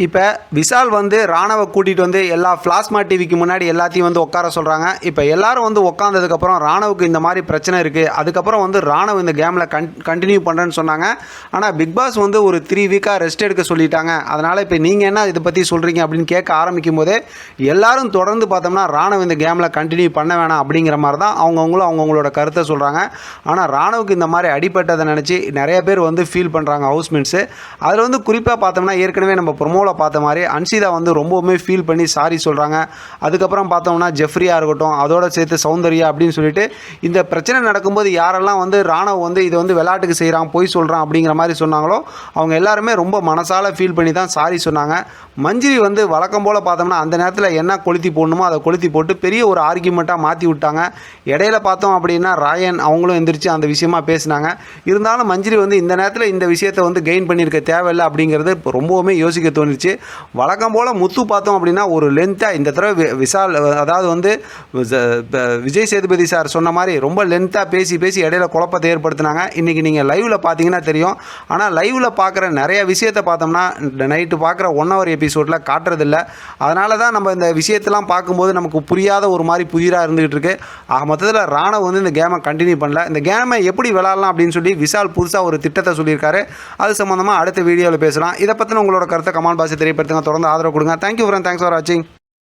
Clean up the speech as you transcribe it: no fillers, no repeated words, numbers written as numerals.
இப்போ விஷால் வந்து ராணவை கூட்டிகிட்டு வந்து எல்லா பிளாஸ்மா டிவிக்கு முன்னாடி எல்லாத்தையும் வந்து உட்கார சொல்கிறாங்க. இப்போ எல்லாரும் வந்து உட்காந்ததுக்கப்புறம் ராணவுக்கு இந்த மாதிரி பிரச்சனை இருக்குது, அதுக்கப்புறம் வந்து ராணவ் இந்த கேமில் கண்டினியூ பண்ணுறேன்னு சொன்னாங்க. ஆனால் பிக் பாஸ் வந்து ஒரு 3 வீக்காக ரெஸ்ட் எடுக்க சொல்லிட்டாங்க. அதனால் இப்போ நீங்கள் என்ன இதை பற்றி சொல்கிறீங்க அப்படின்னு கேட்க ஆரம்பிக்கும் போதே எல்லாரும் தொடர்ந்து பார்த்தோம்னா ராணவ் இந்த கேமில் கண்டினியூ பண்ண வேணாம் அப்படிங்கிற மாதிரி தான் அவங்கவுங்களோட கருத்தை சொல்கிறாங்க. ஆனால் ராணவுக்கு இந்த மாதிரி அடிப்பட்டதை நினச்சி நிறைய பேர் வந்து ஃபீல் பண்ணுறாங்க ஹவுஸ்மேட்ஸு. அதில் வந்து குறிப்பாக பார்த்தோம்னா ஏற்கனவே நம்ம ப்ரொமோவில் பார்த்த மாதிரி அன்சிதா வந்து ரொம்பவுமே ஃபீல் பண்ணி சாரி சொல்கிறாங்க. அதுக்கப்புறம் பார்த்தோம்னா ஜெஃப்ரியாக இருக்கட்டும், அதோட சேர்த்து சௌந்தர்யா அப்படின்னு சொல்லிட்டு இந்த பிரச்சனை நடக்கும்போது யாரெல்லாம் வந்து ராணவ் வந்து இதை வந்து விளையாட்டுக்கு செய்கிறான், பொய் சொல்கிறான் அப்படிங்கிற மாதிரி சொன்னாங்களோ அவங்க எல்லாருமே ரொம்ப மனசால ஃபீல் பண்ணி தான் சாரி சொன்னாங்க. மஞ்சிரி வந்து வழக்கம் போல் பார்த்தோம்னா அந்த நேரத்தில் என்ன கொளுத்தி போடணுமோ அதை கொளுத்தி போட்டு பெரிய ஒரு ஆர்கியூமெண்ட்டாக மாற்றி விட்டாங்க. இடையில பார்த்தோம் அப்படின்னா ராயன் அவங்களும் எந்திரிச்சு அந்த விஷயமா பேசினாங்க. இருந்தாலும் மஞ்சிரி வந்து இந்த நேரத்தில் இந்த விஷயத்தை வந்து கெயின் பண்ணியிருக்க தேவையில்லை அப்படிங்கிறது ரொம்பவுமே யோசிக்க தோணுச்சு. வழக்கம் போல் முத்து பார்த்தோம் அப்படின்னா ஒரு லென்த்தாக இந்த தடவை விஷால் அதாவது வந்து விஜய் சேதுபதி சார் சொன்ன மாதிரி ரொம்ப லென்த்தாக பேசி இடையில குழப்பத்தை ஏற்படுத்தினாங்க. இன்றைக்கி நீங்கள் லைவில் பார்த்தீங்கன்னா தெரியும். ஆனால் லைவில் பார்க்குற நிறைய விஷயத்தை பார்த்தோம்னா நைட்டு பார்க்குற 1 hour எபிசோடில் காட்டுறதில்ல. அதனால தான் நம்ம இந்த விஷயத்தெல்லாம் பார்க்கும்போது நமக்கு புரியாத ஒரு மாதிரி புதிராக இருந்துகிட்டு இருக்கு. மொத்தத்தில் ராணவ் வந்து இந்த கேமை கண்டினியூ பண்ணல. இந்த கேமை எப்படி விளாட்லாம் அப்படின்னு சொல்லி விஷால் புதுசாக ஒரு திட்டத்தை சொல்லியிருக்காரு. அது சம்மந்தமாக அடுத்த வீடியோவில் பேசலாம். இதை பற்றின உங்களோட கருத்தை கமெண்ட் பாக்ஸில் தெரியப்படுத்துங்க. தொடர்ந்து ஆதரவு கொடுங்க. தேங்க்யூ ஃப்ரெண்ட், தேங்க்ஸ் ஃபார் வாட்சிங்.